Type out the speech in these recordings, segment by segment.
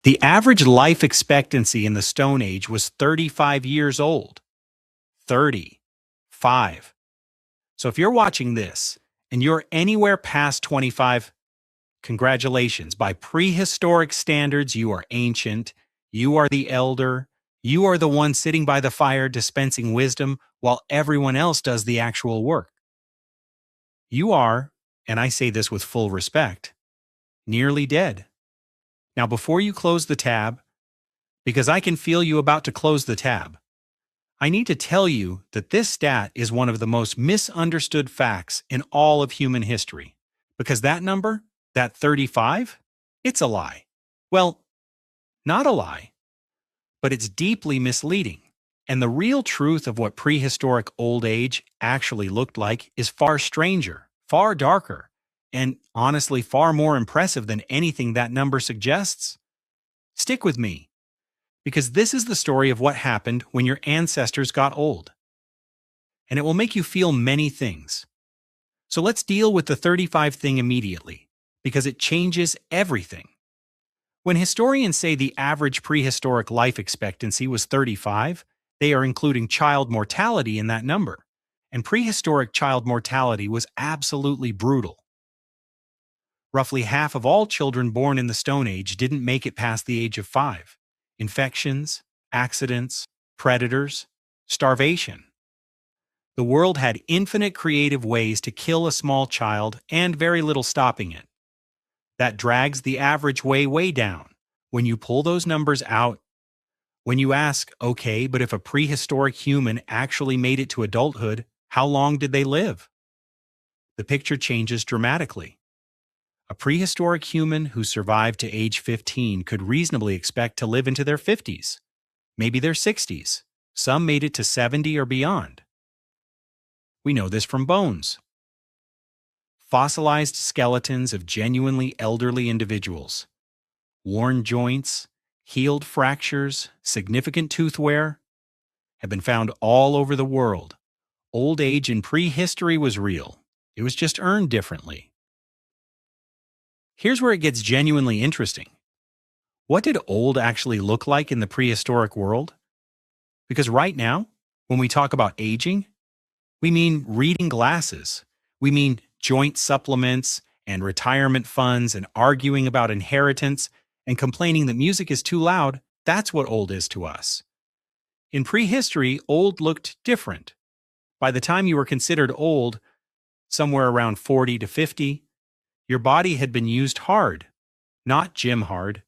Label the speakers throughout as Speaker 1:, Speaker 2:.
Speaker 1: The average life expectancy in the Stone Age was 35 years old. 35. So if you're watching this and you're anywhere past 25, congratulations. By prehistoric standards, you are ancient, you are the elder, you are the one sitting by the fire dispensing wisdom while everyone else does the actual work. You are, and I say this with full respect, nearly dead. Now, before you close the tab, because I can feel you about to close the tab, I need to tell you that this stat is one of the most misunderstood facts in all of human history. Because that number, that 35, it's a lie. Well, not a lie, but it's deeply misleading. And the real truth of what prehistoric old age actually looked like is far stranger, far darker, and honestly far more impressive than anything that number suggests. Stick with me, because this is the story of what happened when your ancestors got old. And it will make you feel many things. So let's deal with the 35 thing immediately, because it changes everything. When historians say the average prehistoric life expectancy was 35, they are including child mortality in that number. And prehistoric child mortality was absolutely brutal. Roughly half of all children born in the Stone Age didn't make it past the age of 5. Infections, accidents, predators, starvation. The world had infinite creative ways to kill a small child and very little stopping it. That drags the average way down. When you pull those numbers out, when you ask, okay, but if a prehistoric human actually made it to adulthood, how long did they live? The picture changes dramatically. A prehistoric human who survived to age 15 could reasonably expect to live into their 50s, maybe their 60s. Some made it to 70 or beyond. We know this from bones. Fossilized skeletons of genuinely elderly individuals. Worn joints, healed fractures, significant tooth wear have been found all over the world. Old age in prehistory was real. It was just earned differently. Here's where it gets genuinely interesting. What did old actually look like in the prehistoric world? Because right now, when we talk about aging, we mean reading glasses. We mean joint supplements and retirement funds and arguing about inheritance and complaining that music is too loud. That's what old is to us. In prehistory, old looked different. By the time you were considered old, somewhere around 40 to 50, your body had been used hard, not gym hard,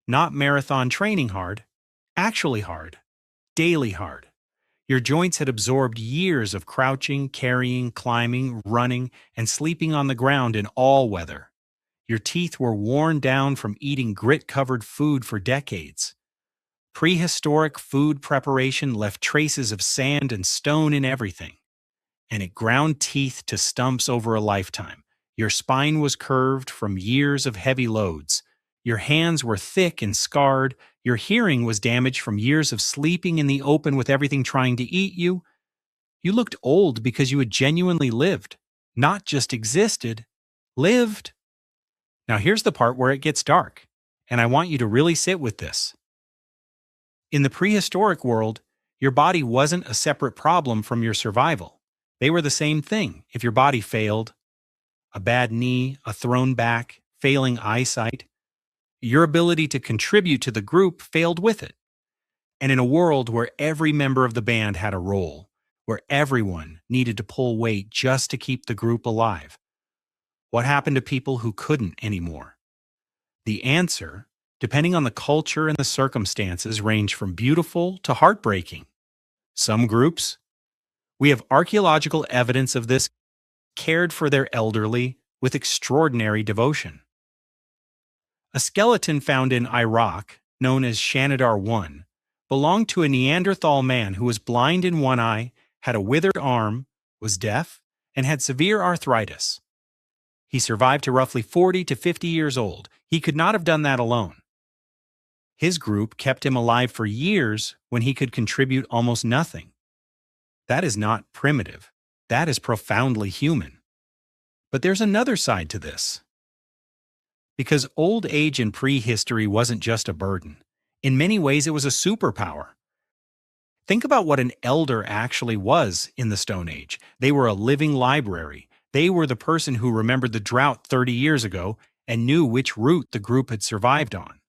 Speaker 1: not marathon training hard, actually hard, daily hard. Your joints had absorbed years of crouching, carrying, climbing, running, and sleeping on the ground in all weather. Your teeth were worn down from eating grit-covered food for decades. Prehistoric food preparation left traces of sand and stone in everything, and it ground teeth to stumps over a lifetime. Your spine was curved from years of heavy loads. Your hands were thick and scarred. Your hearing was damaged from years of sleeping in the open with everything trying to eat you. You looked old because you had genuinely lived, not just existed, lived. Now here's the part where it gets dark, and I want you to really sit with this. In the prehistoric world, your body wasn't a separate problem from your survival. They were the same thing. If your body failed, a bad knee, a thrown back, failing eyesight, your ability to contribute to the group failed with it. And in a world where every member of the band had a role, where everyone needed to pull weight just to keep the group alive, what happened to people who couldn't anymore? The answer, depending on the culture and the circumstances, range from beautiful to heartbreaking. Some groups, we have archaeological evidence of this, cared for their elderly with extraordinary devotion. A skeleton found in Iraq, known as Shanidar I, belonged to a Neanderthal man who was blind in one eye, had a withered arm, was deaf, and had severe arthritis. He survived to roughly 40 to 50 years old. He could not have done that alone. His group kept him alive for years when he could contribute almost nothing. That is not primitive. That is profoundly human. But there's another side to this. Because old age in prehistory wasn't just a burden. In many ways, it was a superpower. Think about what an elder actually was in the Stone Age. They were a living library. They were the person who remembered the drought 30 years ago and knew which route the group had survived on.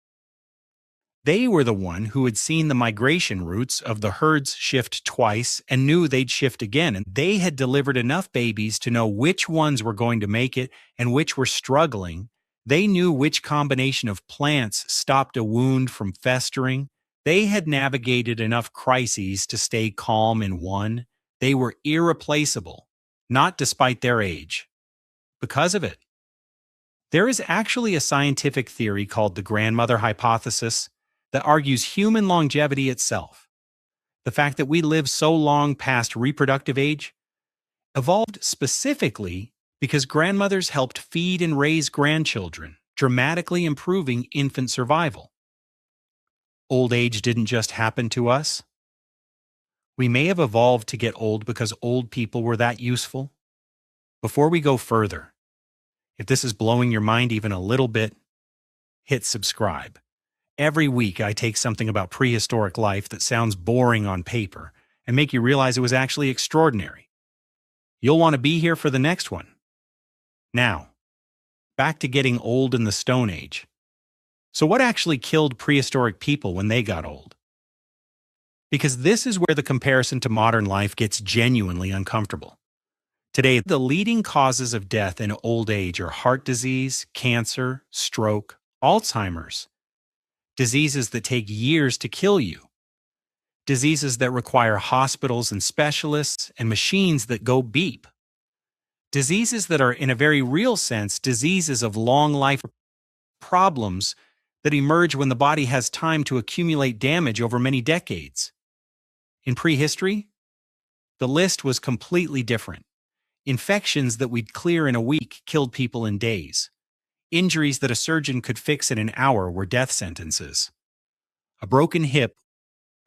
Speaker 1: They were the one who had seen the migration routes of the herds shift twice and knew they'd shift again, and they had delivered enough babies to know which ones were going to make it and which were struggling. They knew which combination of plants stopped a wound from festering. They had navigated enough crises to stay calm in one. They were irreplaceable, not despite their age, because of it. There is actually a scientific theory called the grandmother hypothesis that argues human longevity itself. The fact that we live so long past reproductive age evolved specifically because grandmothers helped feed and raise grandchildren, dramatically improving infant survival. Old age didn't just happen to us. We may have evolved to get old because old people were that useful. Before we go further, if this is blowing your mind even a little bit, hit subscribe. Every week, I take something about prehistoric life that sounds boring on paper and make you realize it was actually extraordinary. You'll want to be here for the next one. Now, back to getting old in the Stone Age. So what actually killed prehistoric people when they got old? Because this is where the comparison to modern life gets genuinely uncomfortable. Today, the leading causes of death in old age are heart disease, cancer, stroke, Alzheimer's, diseases that take years to kill you, diseases that require hospitals and specialists and machines that go beep, diseases that are, in a very real sense, diseases of long life problems that emerge when the body has time to accumulate damage over many decades. In prehistory, the list was completely different. Infections that we'd clear in a week killed people in days. Injuries that a surgeon could fix in an hour were death sentences. A broken hip,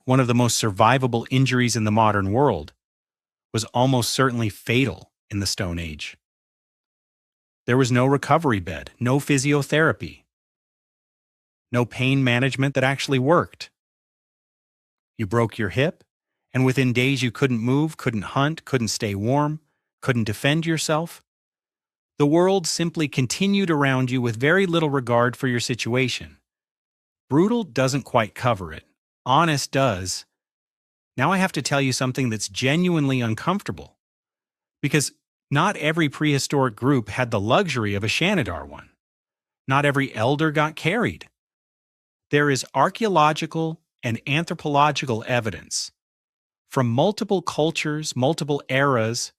Speaker 1: one of the most survivable injuries in the modern world, was almost certainly fatal in the Stone Age. There was no recovery bed, no physiotherapy, no pain management that actually worked. You broke your hip, and within days you couldn't move, couldn't hunt, couldn't stay warm, couldn't defend yourself. The world simply continued around you with very little regard for your situation. Brutal doesn't quite cover it. Honest does. Now I have to tell you something that's genuinely uncomfortable. Because not every prehistoric group had the luxury of a Shanidar one. Not every elder got carried. There is archaeological and anthropological evidence from multiple cultures, multiple eras,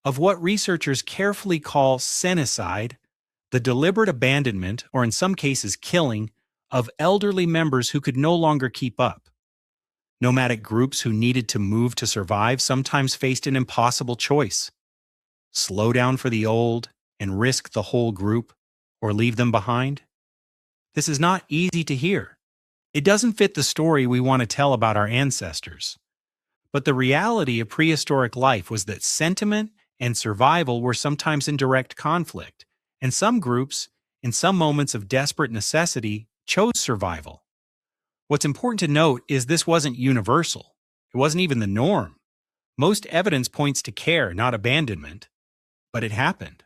Speaker 1: of what researchers carefully call senicide, the deliberate abandonment, or in some cases killing, of elderly members who could no longer keep up. Nomadic groups who needed to move to survive sometimes faced an impossible choice: slow down for the old and risk the whole group, or leave them behind. This is not easy to hear. It doesn't fit the story we want to tell about our ancestors. But the reality of prehistoric life was that sentiment and survival were sometimes in direct conflict, and some groups, in some moments of desperate necessity, chose survival. What's important to note is this wasn't universal. It wasn't even the norm. Most evidence points to care, not abandonment. But it happened.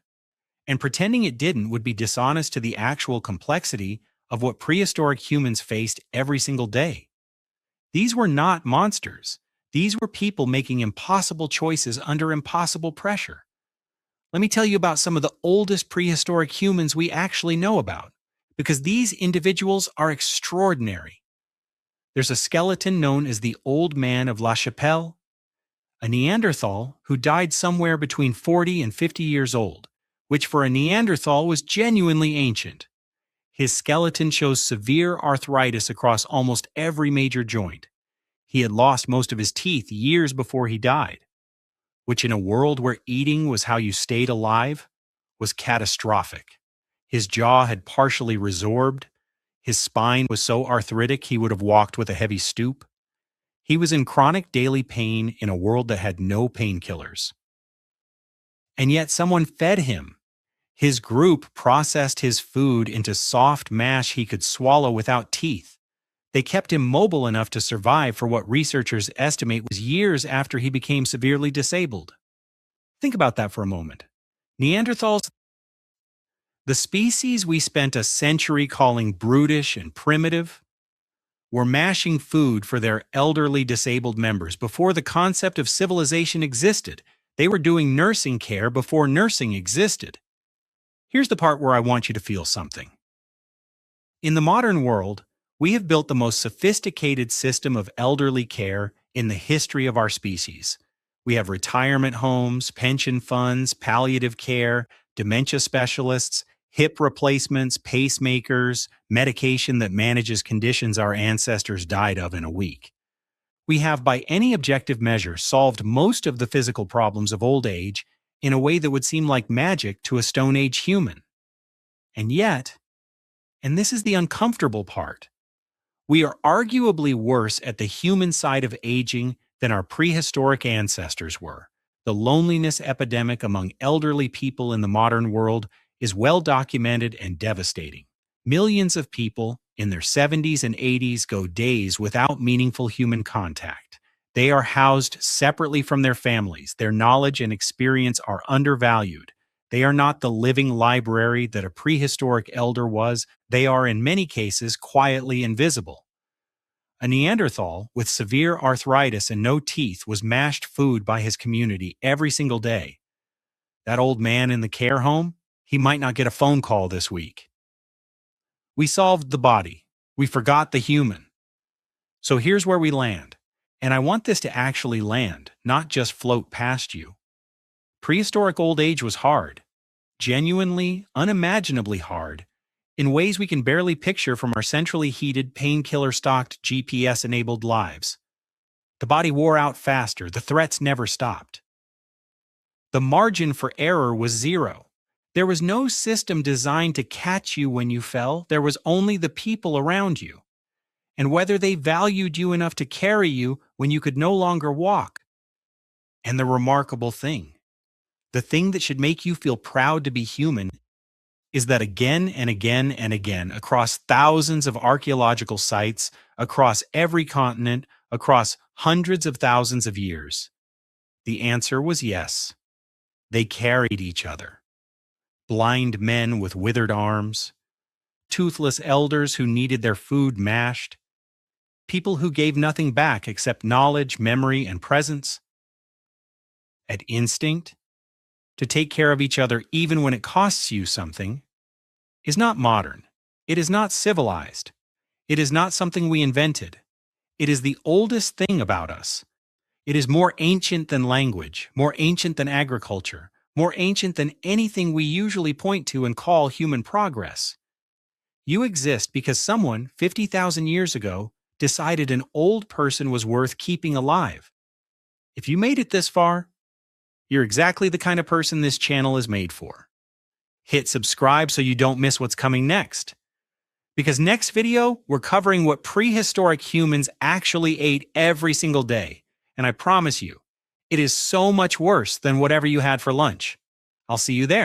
Speaker 1: And pretending it didn't would be dishonest to the actual complexity of what prehistoric humans faced every single day. These were not monsters. These were people making impossible choices under impossible pressure. Let me tell you about some of the oldest prehistoric humans we actually know about, because these individuals are extraordinary. There's a skeleton known as the Old Man of La Chapelle, a Neanderthal who died somewhere between 40 and 50 years old, which for a Neanderthal was genuinely ancient. His skeleton shows severe arthritis across almost every major joint. He had lost most of his teeth years before he died, which in a world where eating was how you stayed alive, was catastrophic. His jaw had partially resorbed. His spine was so arthritic he would have walked with a heavy stoop. He was in chronic daily pain in a world that had no painkillers. And yet someone fed him. His group processed his food into soft mash he could swallow without teeth. They kept him mobile enough to survive for what researchers estimate was years after he became severely disabled. Think about that for a moment. Neanderthals, the species we spent a century calling brutish and primitive, were mashing food for their elderly disabled members before the concept of civilization existed. They were doing nursing care before nursing existed. Here's the part where I want you to feel something. In the modern world, we have built the most sophisticated system of elderly care in the history of our species. We have retirement homes, pension funds, palliative care, dementia specialists, hip replacements, pacemakers, medication that manages conditions our ancestors died of in a week. We have, by any objective measure, solved most of the physical problems of old age in a way that would seem like magic to a Stone Age human. And yet, and this is the uncomfortable part, we are arguably worse at the human side of aging than our prehistoric ancestors were. The loneliness epidemic among elderly people in the modern world is well documented and devastating. Millions of people in their 70s and 80s go days without meaningful human contact. They are housed separately from their families. Their knowledge and experience are undervalued. They are not the living library that a prehistoric elder was. They are, in many cases, quietly invisible. A Neanderthal with severe arthritis and no teeth was mashed food by his community every single day. That old man in the care home, he might not get a phone call this week. We solved the body. We forgot the human. So here's where we land. And I want this to actually land, not just float past you. Prehistoric old age was hard. Genuinely, unimaginably hard, in ways we can barely picture from our centrally heated, painkiller-stocked, GPS-enabled lives. The body wore out faster, the threats never stopped. The margin for error was zero. There was no system designed to catch you when you fell, there was only the people around you, and whether they valued you enough to carry you when you could no longer walk. And the remarkable thing, the thing that should make you feel proud to be human, is that again and again and again, across thousands of archaeological sites, across every continent, across hundreds of thousands of years, the answer was yes. They carried each other. Blind men with withered arms, toothless elders who needed their food mashed, people who gave nothing back except knowledge, memory, and presence. At instinct, to take care of each other even when it costs you something, is not modern. It is not civilized. It is not something we invented. It is the oldest thing about us. It is more ancient than language, more ancient than agriculture, more ancient than anything we usually point to and call human progress. You exist because someone 50,000 years ago decided an old person was worth keeping alive. If you made it this far, you're exactly the kind of person this channel is made for. Hit subscribe so you don't miss what's coming next. Because next video, we're covering what prehistoric humans actually ate every single day. And I promise you, it is so much worse than whatever you had for lunch. I'll see you there.